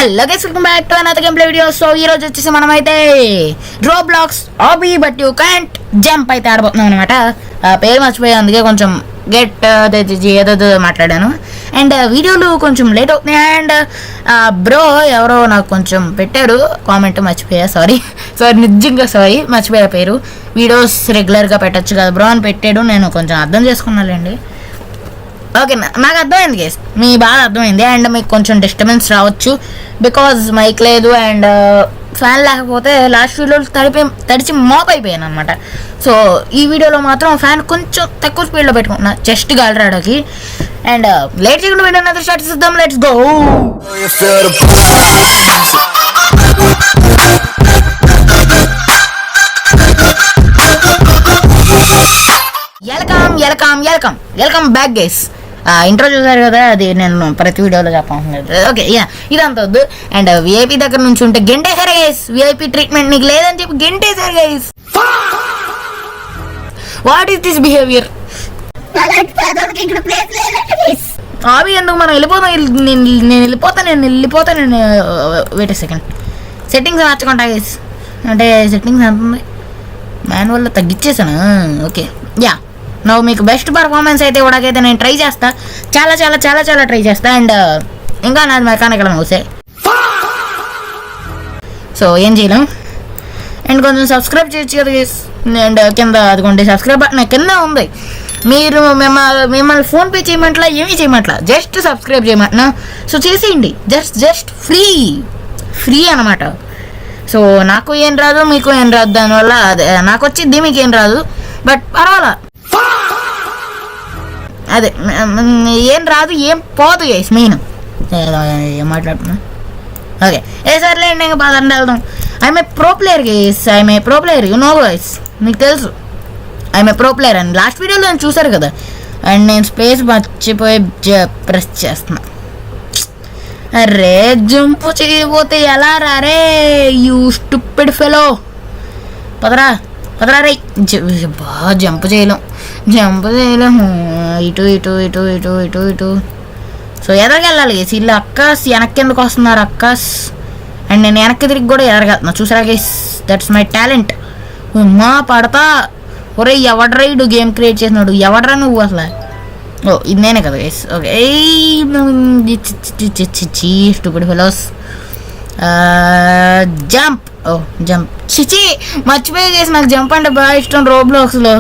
Hello guys, welcome back to another game play video. So ఈ రోజు వచ్చేసి మనమైతే Roblox obby but you can't jump అయితే ఆడబోతున్నాం అనమాట. పేరు మర్చిపోయా, అందుకే కొంచెం గెట్ ఏదో మాట్లాడాను. అండ్ వీడియోలు కొంచెం లేట్ అవుతున్నాయి. అండ్ బ్రో ఎవరో నాకు కొంచెం పెట్టారు కామెంట్, మర్చిపోయా, సారీ నిజంగా సారీ, మర్చిపోయా పేరు. వీడియోస్ రెగ్యులర్గా పెట్టచ్చు కదా బ్రో అని పెట్టాడు. నేను కొంచెం అర్థం చేసుకున్నానండి. ఓకే, నాకు అర్థమైంది గైస్, మీ బాగా అర్థమైంది. అండ్ మీకు కొంచెం డిస్టర్బెన్స్ రావచ్చు బికాజ్ మైక్ లేదు అండ్ ఫ్యాన్ లేకపోతే లాస్ట్ వీడియోలో తడిచి మాప్ అయిపోయాను అనమాట. సో ఈ వీడియోలో మాత్రం ఫ్యాన్ కొంచెం తక్కువ స్పీడ్లో పెట్టుకుంటున్నా, జస్ట్ గాలి రావడానికి. అండ్ లేట్ చేయకుండా వీడియో అయితే స్టార్ట్ చేద్దాం. Let's go. Welcome back guys. Intro చూసారు కదా, అది నేను ప్రతి వీడియోలో చెప్పాను. ఓకే, ఇదంతా వద్దు. అండ్ విఐపీ దగ్గర నుంచి ఉంటే గెంటేశారు గైస్. విఐపీ ట్రీట్మెంట్ నీకు లేదని చెప్పి గెంటేశారు guys. What is this behaviour? Obby ఎందుకు మనం వెళ్ళిపోతాం? నేను వెళ్ళిపోతాను. వెయిట్ ఎ సెకండ్, సెట్టింగ్స్ మార్చుకుంటా గైస్. అంటే సెట్టింగ్స్ ఎంత ఉంది, మాన్యువల్లో తగ్గించేసాను. ఓకే, నవ్వు మీకు బెస్ట్ పర్ఫార్మెన్స్ అయితే ఇవ్వడాకైతే నేను ట్రై చేస్తా, చాలా ట్రై చేస్తా. అండ్ ఇంకా నాది మెకానికల్ మౌసే, సో ఏం చేయలేం. అండ్ కొంచెం సబ్స్క్రైబ్ చేయొచ్చు కదా గైస్. అండ్ కింద అదిగోండి సబ్స్క్రైబ్ బటన్ కింద ఉంది. మీరు మిమ్మల్ని ఫోన్పే చేయమంటలా, ఏమీ చేయమంటలా, జస్ట్ సబ్స్క్రైబ్ చేయమంటున్నా. సో చేసేయండి, జస్ట్ ఫ్రీ అనమాట. సో నాకు ఏం రాదు, మీకు ఏం రాదు, దానివల్ల అదే నాకు వచ్చింది, మీకు ఏం రాదు, బట్ పర్వాలా. అదే ఏం రాదు, ఏం పోదు గైస్. మెయిన్ ఏం మాట్లాడుతున్నా. ఓకే, సర్లేండి, ఇంకా పదండి వెళ్దాం. I'm a pro player guys, you know guys, మీకు తెలుసు ఐఎమ్ ఏ ప్రో ప్లేయర్ అని లాస్ట్ వీడియోలో నేను చూసారు కదా. అండ్ నేను స్పేస్ మర్చిపోయి ప్రెస్ చేస్తున్నా. అరే జంప్ చేయబోతే ఎలా రే, యూ స్టూపిడ్ ఫెలో. పదరా రే. బాగా జంప్ చేయలేము. ఇటు. సో ఎదరికి వెళ్ళాలి గేస్. వీళ్ళు అక్కస్ వెనక్కి ఎందుకు వస్తున్నారు అక్కస్? అండ్ నేను వెనక్కి తిరిగి కూడా ఎదరగలుగుతున్నా, చూసారా గేస్, దట్స్ మై టాలెంట్. మా పడతా. ఒరే ఎవడ్రా ఇడు గేమ్ క్రియేట్ చేసినాడు, ఎవడ్రా నువ్వు అసలు? ఓ ఇది నేనే కదా guys. Okay, stupid fellows. Jump చిచి మర్చిపోయి చేసి, నాకు జంప్ అంటే బాగా ఇష్టం రోబ్లాక్స్లో,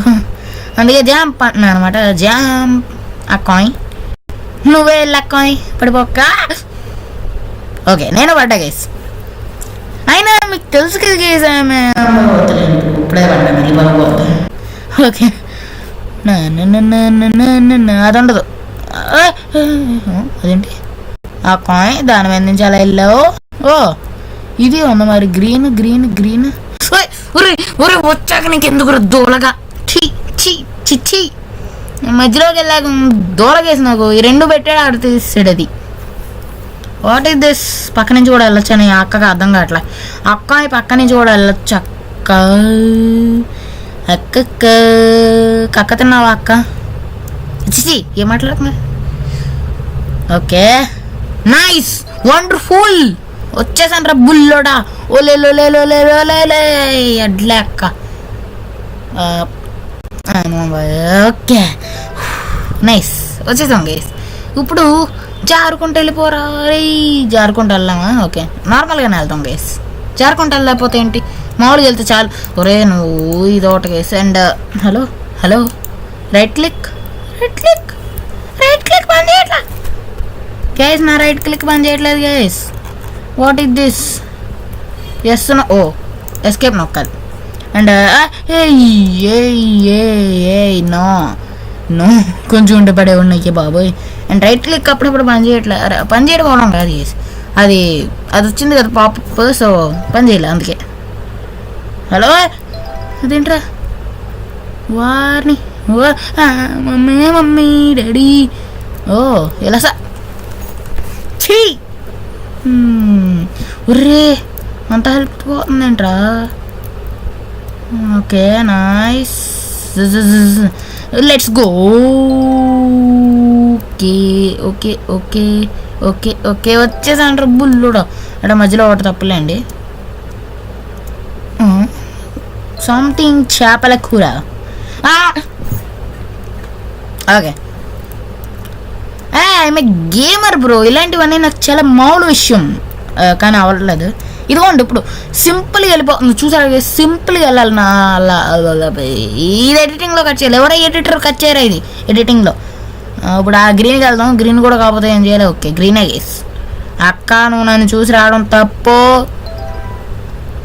అందుకే జంప్ అంటున్నాను అనమాట. జంప్ ఆ కాయిన్, నువ్వే వెళ్ళా కాయిన్ పడిపోక్క. ఓకే, నేను పడ్డా గైస్. అయినా మీకు తెలుసు కదా గైస్, ఇప్పుడే పడ్డా వెళ్ళిపోతా. ఓకే, అది ఉండదు. అదేంటి ఆ కాయిన్, దాని మీద నుంచి అలా వెళ్ళావు. ఓ ఇది ఉంది మరి, గ్రీన్. ఒరే వచ్చాక నీకు ఎందుకు దూలగా, చి మధ్యలోకి వెళ్ళాక దూలగేసి నాకు ఈ రెండు పెట్టాడు, ఆడ తీసాడు. అది వాట్ ఈస్ దిస్? పక్క నుంచి కూడా వెళ్ళొచ్చు అని అక్కగా అర్థం కావట్లే. అక్క పక్క నుంచి కూడా వెళ్ళొచ్చు. అక్క తిన్నావా అక్క? చి ఏం మాట్లాడుతున్నా? ఓకే, నైస్, వండర్ఫుల్, వచ్చేసాను రా బుల్లోడా. ఓలే అడ్లే అక్క. ఓకే నైస్, వచ్చేసాం గైస్. ఇప్పుడు జారుకుంటూ వెళ్ళిపోరా. జారుకుంటూ వెళ్దామా? ఓకే, నార్మల్గానే వెళ్తాం గైస్. జారుకుంటూ వెళ్ళకపోతే ఏంటి, మామూలుగా వెళ్తే చాలు. ఒరే నువ్వు ఇది ఒకటి guys. And hello right click బంద్ చేయట్లా గైస్. నా రైట్ క్లిక్ బంద్ చేయట్లేదు గైస్. What is this? ఓ ఎస్కేప్ నొక్కాలి. అండ్ నో కొంచెం ఉంటే పడే ఉన్నాయి బాబోయ్. అండ్ రైట్ క్లిక్ అప్పుడప్పుడు పని చేయకపోవడం కాదు గైస్, అది వచ్చింది కదా పాపప్, సో పని చేయలే అందుకే. హలో అదేంట్రా వారిని, మమ్మీ డాడీ. ఓ ఎలా సార్? ఛీ ఒర్రే అంత హెల్ప్ పోతుందేంట్రా? Okay nice, let's go. Okay okay okay వచ్చేసాంటారు బుల్లుడా అంటే మధ్యలో ఒకటి తప్పులేండి. సంథింగ్ చేపల కూర. Okay I'm a gamer bro. ఇలాంటివన్నీ నాకు చాలా మామూలు విషయం కానీ అవ్వట్లేదు. ఇదిగోండి ఇప్పుడు సింపుల్గా వెళ్ళిపోతుంది చూసారా, సింపుల్గా వెళ్ళాలి నా ఇది ఎడిటింగ్లో కట్ చేయాలి. ఎవరో ఎడిటర్ కట్ చేయరా ఇది ఎడిటింగ్లో. ఇప్పుడు ఆ గ్రీన్కి వెళ్దాం. గ్రీన్ కూడా కాకపోతే ఏం చేయాలి. ఓకే గ్రీనే గేస్. అక్క నువ్వు నన్ను చూసి రావడం తప్పు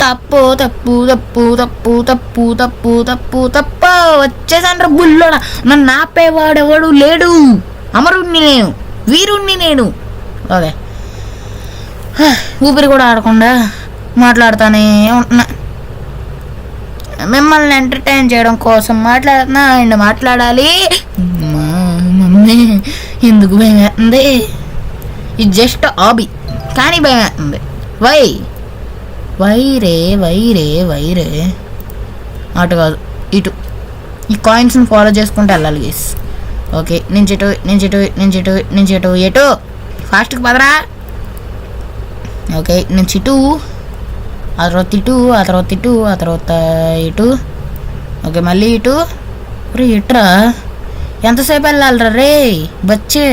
తప్పు తప్పు తప్పు తప్పు తప్పు తప్పు తప్పు తప్పు. వచ్చేసాండ్రా బుల్లోడా. నన్ను ఆపేవాడెవడు లేడు. అమరుణ్ణి నేను, వీరుణ్ణి నేను. ఓకే ఊపిరి కూడా ఆడకుండా మాట్లాడుతానే ఉంటున్నా. మిమ్మల్ని ఎంటర్టైన్ చేయడం కోసం మాట్లాడుతున్నా అండ్ మాట్లాడాలి. మా మమ్మీ ఎందుకు భయం వేస్తుంది? ఇది జస్ట్ హాబీ కానీ భయం వేస్తుంది. వైరే వైరే వైరే అటు కాదు ఇటు. ఈ కాయిన్స్ని ఫాలో చేసుకుంటూ వెళ్ళాలి గేస్. ఓకే నుంచి ఇటు నుంచి ఇటు నుంచి ఇటు నుంచి ఇటు ఎటు ఫాస్ట్కి పదరా. ఓకే నుంచి ఇటు ఆ తర్వాత ఇటు ఆ తర్వాత ఇటు ఆ తర్వాత ఇటు. ఓకే మళ్ళీ ఇటు. రే ఇట్రా ఎంతసేపు వెళ్ళాలిరా రే బచ్చే.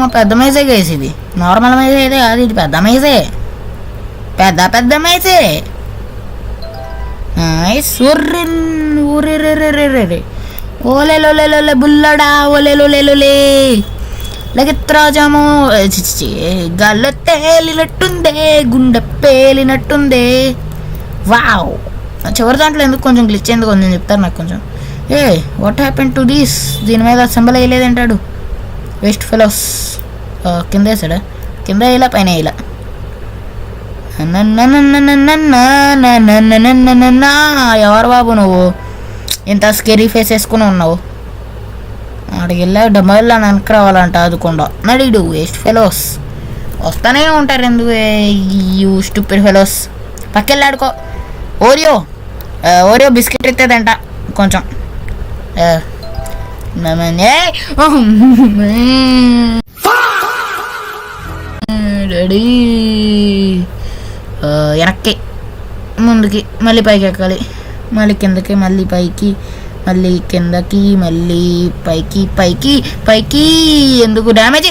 మా పెద్ద మైజే గేసి ఇది. నార్మల్ మైజే అయితే కాదు, ఇది పెద్ద మైజే. పెద్ద మైజే. ఊరే ఓలేలోలేలోలే బుల్లడా ఓలేలోలేలోలే లగిత్రాజాము గాల్లో తేలినట్టుందే గుండె పేలినట్టుందే. వావ్ చివరి దాంట్లో ఎందుకు కొంచెం గ్లిచ్ ఎందుకు కొంచెం చెప్తారు నాకు కొంచెం. What happen to this? దీని మీద సింబల్ వేయలేదంటాడు వేస్ట్ ఫెలోస్. కింద వేసాడా? కింద వేయలా పైన వేయలా. ఎవరు బాబు నువ్వు ఇంత స్కెరీ ఫేస్ వేసుకుని ఉన్నావు? అక్కడికి వెళ్ళా డబ్బా వెనక్కి రావాలంట అదుకుండా నడిడు వేస్ట్ ఫెలోస్. వస్తానే ఉంటారు ఎందుకు యూ స్టూపిడ్ ఫెలోస్. పక్కెళ్ళాడుకో. ఓరియో బిస్కెట్ ఇస్తుందంట కొంచెం. డాడీ వెనక్కి ముందుకి మళ్ళీ పైకి ఎక్కాలి, మళ్ళీ కిందకి మళ్ళీ పైకి మళ్ళీ కిందకి మళ్ళీ పైకి పైకి పైకి. ఎందుకు డ్యామేజ్?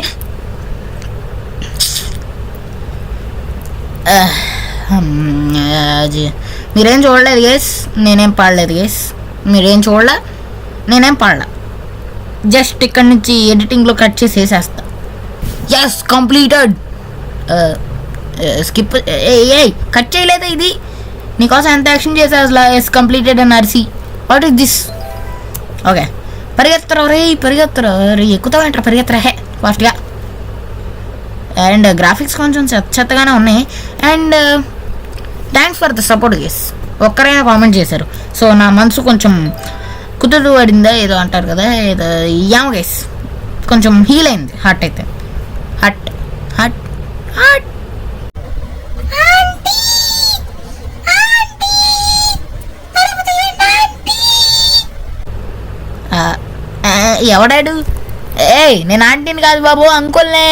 మీరేం చూడలేదు గేస్, నేనేం పాడలేదు గేస్. మీరేం చూడలే, నేనేం పాడలే. జస్ట్ ఇక్కడ నుంచి ఎడిటింగ్లో కట్ చేసి వేసేస్తా. Yes completed. స్కిప్ కట్ చేయలేదా ఇది? నీకోసం ఎంత యాక్షన్ చేసా అసలు. ఎస్ కంప్లీటెడ్ అని అరిసి వాట్ ఈస్ దిస్? ఓకే పరిగెత్తరా రే పరిగెత్తరా రే. ఎక్కుతావేంట్రా పరిగెత్తరా హే ఫాస్ట్గా. అండ్ గ్రాఫిక్స్ కొంచెం చెత్తగానే ఉన్నాయి. And thanks for the support guys. ఒక్కరైనా కామెంట్ చేశారు, సో నా మనసు కొంచెం కుదురు పడిందా ఏదో అంటారు కదా, ఏదో యామ గేస్ కొంచెం హీల్ అయింది. హార్ట్ అయితే హార్ట్ హార్ట్ హార్ట్. ఎవడాడు? నేను ఆంటీని కాదు బాబు, అంకుల్నే.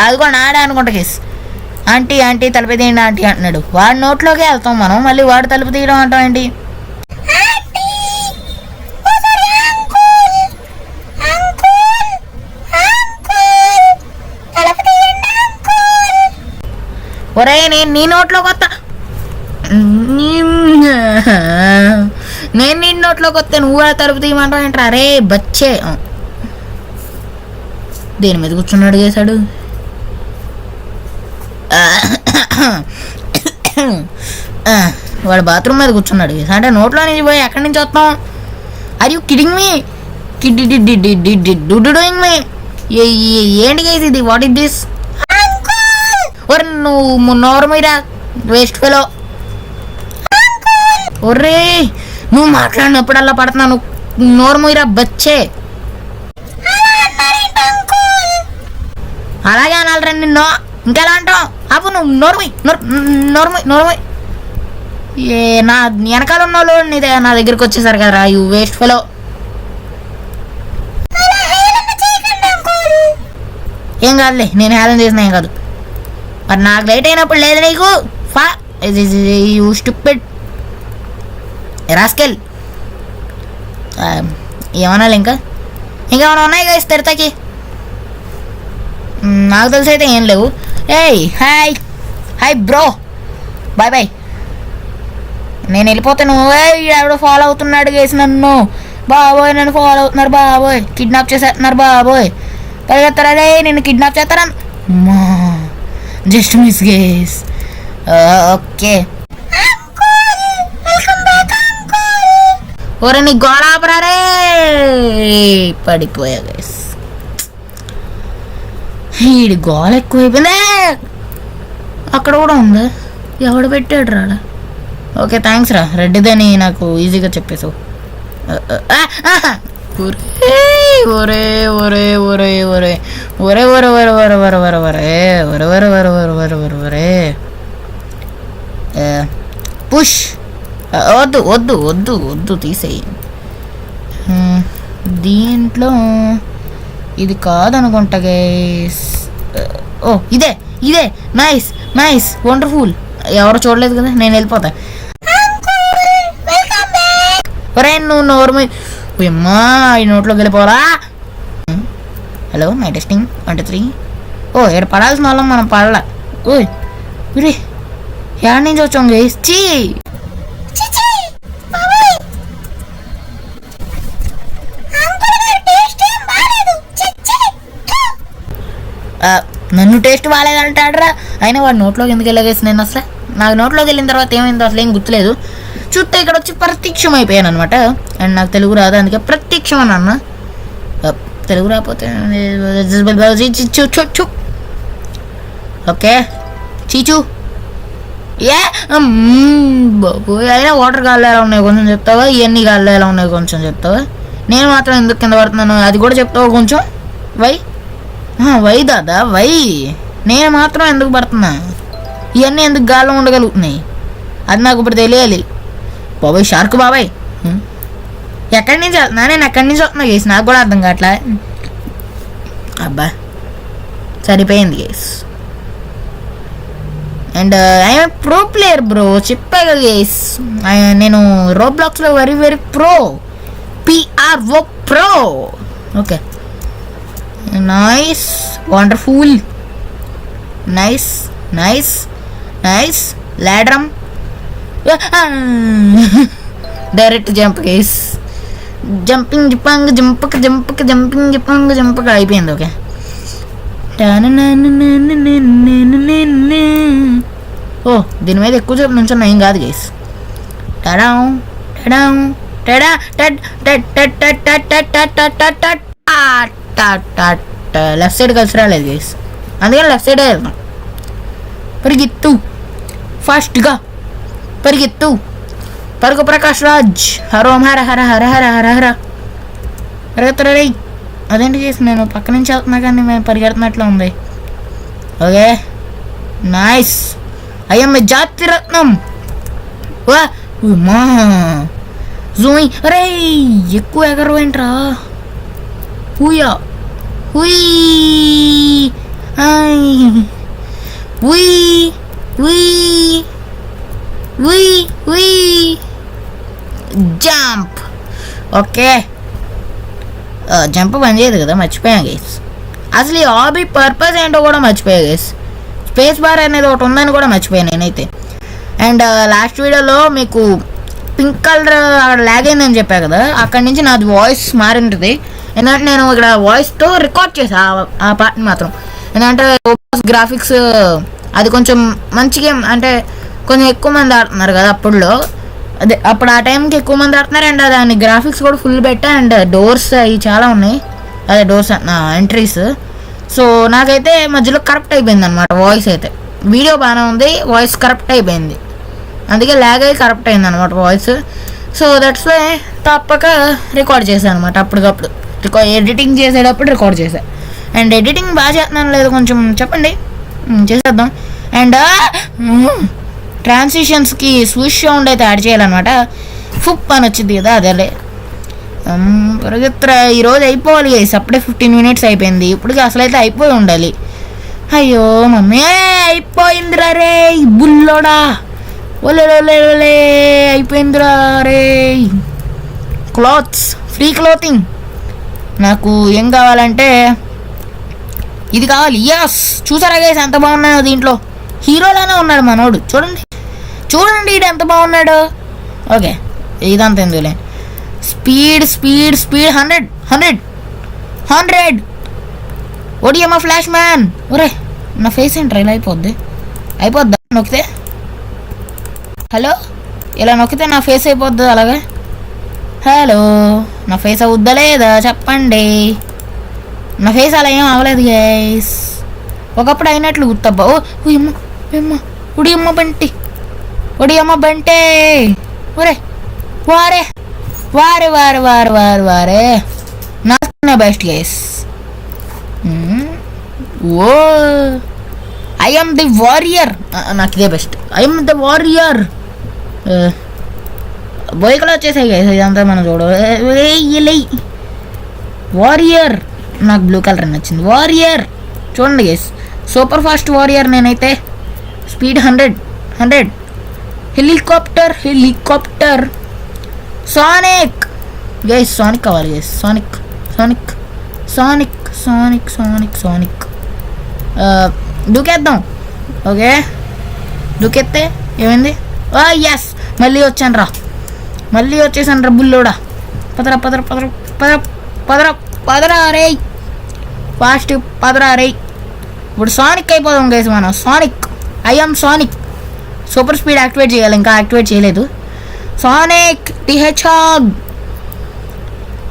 అది కూడా ఆడే అనుకుంటా కేస్. ఆంటీ ఆంటీ తలుపు తీయండి ఆంటీ అంటున్నాడు. వాడి నోట్లోకి వెళ్తాం మనం, మళ్ళీ వాడు తలుపు తీయడం అంటాం ఏంటి? ఒరే నేను నీ నోట్లోకి వస్తా. నేను నీ నోట్లోకి వస్తే నువ్వు కూడా తలుపు తీయమంటావు ఏంట్రా? అరే బచ్చే. దేని మీద కూర్చున్నాడు చేశాడు? వాడు బాత్రూమ్ మీద కూర్చున్నాడు అంటే నోట్లో నుంచి పోయి ఎక్కడి నుంచి వస్తాం? Are you kidding me? Doing me? ఏంటి కేసు ఇది? What is this? ఒరే నువ్వు నోరు మీరా వేస్ట్ ఫెలో. ఒర్రే నువ్వు మాట్లాడినప్పుడల్లా పడుతున్నాను. నోరు మీరా బచ్చే. అలాగే అనాలరా నిన్ను. ఇంకెలా అంటావు? అప్పుడు నువ్వు నోర్మై నోర్మై నోర్మై. నా వెనకాల ఉన్న వాళ్ళు నా దగ్గరికి వచ్చేసారు కదరా యూ వేస్ట్ ఫెలో. ఏం కాదులే, నేను హేళన చేసిన ఏం కాదు. మరి నాకు లేట్ అయినప్పుడు లేదు నీకు యూ స్టూపిడ్ రాస్కెల్. ఏమనాలి ఇంకా ఏమైనా ఉన్నాయి కదా తిడతాకి? నాకు తెలిసి అయితే ఏం లేవు. ఏయ్ hi hi bro, bye bye, నేను వెళ్ళిపోతాను. ఎవడో ఫాలో అవుతున్నాడు గేసి నన్ను, బాబోయ్ నన్ను ఫాలో అవుతున్నారు బాబోయ్, కిడ్నాప్ చేసేస్తున్నారు బాబోయ్, పరిగెత్తారా రే, నిన్ను కిడ్నాప్ చేస్తారా? Just miss gas. ఓకే ఒరే నీ గోళాపరా రే, పడిపోయా గేస్. ఈడి గోళ ఎక్కువైపోయిందే. అక్కడ కూడా ఉందా? ఎవడు పెట్టాడు రాడా? ఓకే థ్యాంక్స్ రా, రెడ్డిదని నాకు ఈజీగా చెప్పేసావు. ఒరే ఒరే ఒరే ఒరే ఒరే ఒరే ఒరే ఒరే ఒరే ఒరే ఒరే ఒరే ఒరే ఒరే ఒరే ఒరే ఒరే పుష్. వద్దు వద్దు వద్దు వద్దు తీసేయి. దీంట్లో ఇది కాదనుకుంటా గైస్. ఓ ఇదే ఇదే, నైస్ నైస్ వండర్ఫుల్. ఎవరు చూడలేదు కదా, నేను వెళ్ళిపోతా. ఒరే నువ్వు నోర్మ అమ్మా, ఈ నోట్లోకి వెళ్ళిపోరా. Hello my testing 1 2 3. ఓ ఇక్కడ పడాల్సిన వాళ్ళం మనం పడలా. ఓయ్ రే ఎక్కడి నుంచి వచ్చాం గైస్? నన్ను టేస్ట్ బాగాలేదంటాడరా. అయినా వాడు నోట్లోకి ఎందుకు వెళ్ళగేసి నేను అసలు? నాకు నోట్లోకి వెళ్ళిన తర్వాత ఏమైందో అసలు ఏం గుర్తులేదు. చూస్తే ఇక్కడ వచ్చి ప్రత్యక్షం అయిపోయాను అనమాట. అండ్ నాకు తెలుగు రాదు, అందుకే ప్రత్యక్షం అని అన్న. తెలుగు రాకపోతే ఓకే చీచు. ఏ బాబు, అయినా వాటర్ గాల్లో ఎలా ఉన్నాయి కొంచెం చెప్తావా? ఇవన్నీ గాల్లో ఎలా ఉన్నాయి కొంచెం చెప్తావా? నేను మాత్రం ఎందుకు కింద పడుతున్నాను అది కూడా చెప్తావా కొంచెం? వై దాదా వై, నేను మాత్రం ఎందుకు పడుతున్నా? ఇవన్నీ ఎందుకు గాల్లో ఉండగలుగుతున్నాయి అది నాకు ఇప్పుడు తెలియాలి. బాబాయ్ షార్క్ బాబాయ్, ఎక్కడి నుంచి వెళ్తున్నా? నేను ఎక్కడి నుంచి వస్తున్నా గేస్, నాకు కూడా అర్థం కావట్లే. అబ్బా సరిపోయింది guys. And I'm pro player bro, చెప్పా కదా గేస్. నేను రోబ్లాక్స్లో very very pro, PRO pro. Okay nice wonderful nice nice nice లాడరమ్. డైరెక్ట్ జంప్ గేస్, జంపింగ్ జిప్పంగ్ జంపక్ జంపక్ జంపింగ్ జిప్పంగ్ జంపక్ అయిపోయింది. ఓకే ఓ దీని మీద ఎక్కువ సేపు నుంచున్నా ఏం కాదు గేస్. టడాం టడాం టడా టడ్ టడ్ టడ్ టడ్ టడ్ టడ్ టడ్ టడ్. లెఫ్ట్ సైడ్ కలిసి రాలేదు గేస్, అందుకని లెఫ్ట్ సైడే వెళ్తాం. పరిగెత్తు ఫాస్ట్గా పరిగెత్తు, పరుగు ప్రకాష్ రాజ్. హరోం హర హర హర హర హర హర పరిగెత్తరా రే. అదేంటి చేసి నేను పక్క నుంచి వెళ్తున్నా కానీ మేము పరిగెడుతున్నట్లు ఉంది. ఓకే నైస్, అయ్యమ్మ జాతిరత్నం. మా జూయి అరే ఎక్కువ ఎగరవేంట్రా. హూయా హుయ్ ఉయ్ ఉయ్ ఉయ్ ఉయ్ జంప్. ఓకే జంప్ పని చేయదు కదా, మర్చిపోయాం గైస్. అసలు ఈ హాబీ పర్పస్ ఏంటో కూడా మర్చిపోయా గైస్. స్పేస్ బార్ అనేది ఒకటి ఉందని కూడా మర్చిపోయాను నేనైతే. అండ్ లాస్ట్ వీడియోలో మీకు పింక్ కలర్ లాగ్ అయిందని చెప్పా కదా, అక్కడి నుంచి నాది వాయిస్ మారింటుంది. ఎందుకంటే నేను ఇక్కడ వాయిస్తో రికార్డ్ చేసా ఆ పార్ట్ని మాత్రం. ఎందుకంటే గ్రాఫిక్స్ అది కొంచెం మంచి గేమ్, అంటే కొంచెం ఎక్కువ మంది ఆడుతున్నారు కదా అప్పుడులో, అదే అప్పుడు ఆ టైంకి ఎక్కువ మంది ఆడుతున్నారు. అండ్ దాని గ్రాఫిక్స్ కూడా ఫుల్ పెట్టా. అండ్ డోర్స్ అవి చాలా ఉన్నాయి, అదే డోర్స్ ఎంట్రీస్. సో నాకైతే మధ్యలో కరప్ట్ అయిపోయింది అనమాట వాయిస్ అయితే. వీడియో బాగానే ఉంది, వాయిస్ కరప్ట్ అయిపోయింది, అందుకే ల్యాగ్ అయ్యి కరప్ట్ అయింది అనమాట వాయిస్. సో దట్స్ వై తప్పక రికార్డ్ చేశాను అనమాట అప్పటికప్పుడు. ఎడిటింగ్ చేసేటప్పుడు రికార్డ్ చేశా. అండ్ ఎడిటింగ్ బాగా చేస్తున్నాను లేదు కొంచెం చెప్పండి, చేసేద్దాం. అండ్ ట్రాన్సిషన్స్కి స్విష్ సౌండ్ అయితే యాడ్ చేయాలన్నమాట. ఫుప్ అని వచ్చింది కదా, అదేలే పరిగెత్తరా, ఈరోజు అయిపోవాలి గైస్. అప్పుడే 15 minutes అయిపోయింది. ఇప్పటికి అసలు అయితే అయిపోయి ఉండాలి. అయ్యో మమ్మీ, అయిపోయిందిరా రే బుల్లోడా, ఒలే అయిపోయిందిరా రే. Clothes, free clothing. నాకు ఏం కావాలంటే ఇది కావాలి. యస్, చూసారా గైస్ ఎంత బాగున్నాయో. దీంట్లో హీరోలానే ఉన్నాడు మనోడు. చూడండి చూడండి ఇటు ఎంత బాగున్నాడు. ఓకే, ఇదంతా ఎందుకులే. స్పీడ్ స్పీడ్ స్పీడ్ 100 ఓడియమ్మ ఫ్లాష్ మ్యాన్. ఒరే నా ఫేస్ ఏంట్రా ఇలా అయిపోద్దా నొక్కితే? హలో, ఇలా నొక్కితే నా ఫేస్ అయిపోద్ది అలాగే? హలో, నా ఫేస్ అవుద్దా లేదా చెప్పండి. నా ఫేస్ అలా ఏం అవ్వలేదు గైస్, ఒకప్పుడు అయినట్లు గుర్తబ్బా. ఓ ఉడియమ్మ బంటే. ఒరే వారే వారే వారే వారే వారే వారే నా best guys. Oh I am the warrior. నాకు ఇదే best. I am the warrior. బోయకలు వచ్చేసాయి గైస్. ఇదంతా మనం చూడలే. వారియర్, నాకు బ్లూ కలర్ నచ్చింది. వారియర్ చూడండి గైస్, సూపర్ ఫాస్ట్ వారియర్ నేనైతే. Speed 100. Helicopter Sonic guys. Sonic కావాలి గైస్. సానిక్ దూకేద్దాం. ఓకే, దూకెత్తే ఏమైంది? ఎస్, మళ్ళీ వచ్చేసాను రా బుల్లోడా. పదరా రే, ఫాస్ట్ పదరా రే. ఇప్పుడు సానిక్ అయిపోదాం గైస్ మనం. I am Sonic. Super speed activate చేయాలి, ఇంకా యాక్టివేట్ చేయలేదు. Sonic the హెడ్జాగ్.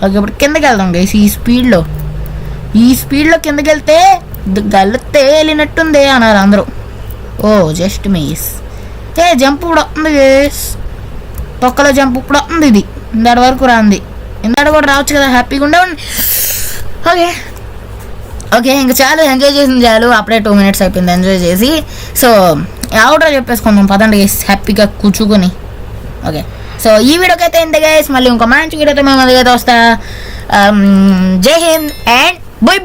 ఓకే, ఇప్పుడు కిందకి వెళ్దాం గైస్. ఈ స్పీడ్లో కిందకి వెళ్తే గల్లు తేలినట్టుంది అన్నారు అందరూ. ఓ జస్ట్ మిస్. జంప్ కూడా వస్తుంది గైస్, తొక్కలో జంప్ ఇప్పుడు వస్తుంది. ఇది ఇందాటి వరకు రాంది, ఇందాటి కూడా రావచ్చు కదా, హ్యాపీగా ఉండేవాడిని. ఓకే ఇంకా చాలు, ఎంజాయ్ చేసింది చాలు. అప్పుడే 2 minutes అయిపోయింది ఎంజాయ్ చేసి. సో అవుట్రో చెప్పేసుకుందాం పదండి గైస్, హ్యాపీగా కూర్చుకొని. ఓకే, సో ఈ వీడియోకి అయితే ఇంతే గైస్. మళ్ళీ ఇంకో మంచి వీడియోతో మేము అదిగైతే వస్తా. జై హింద్ అండ్ బై.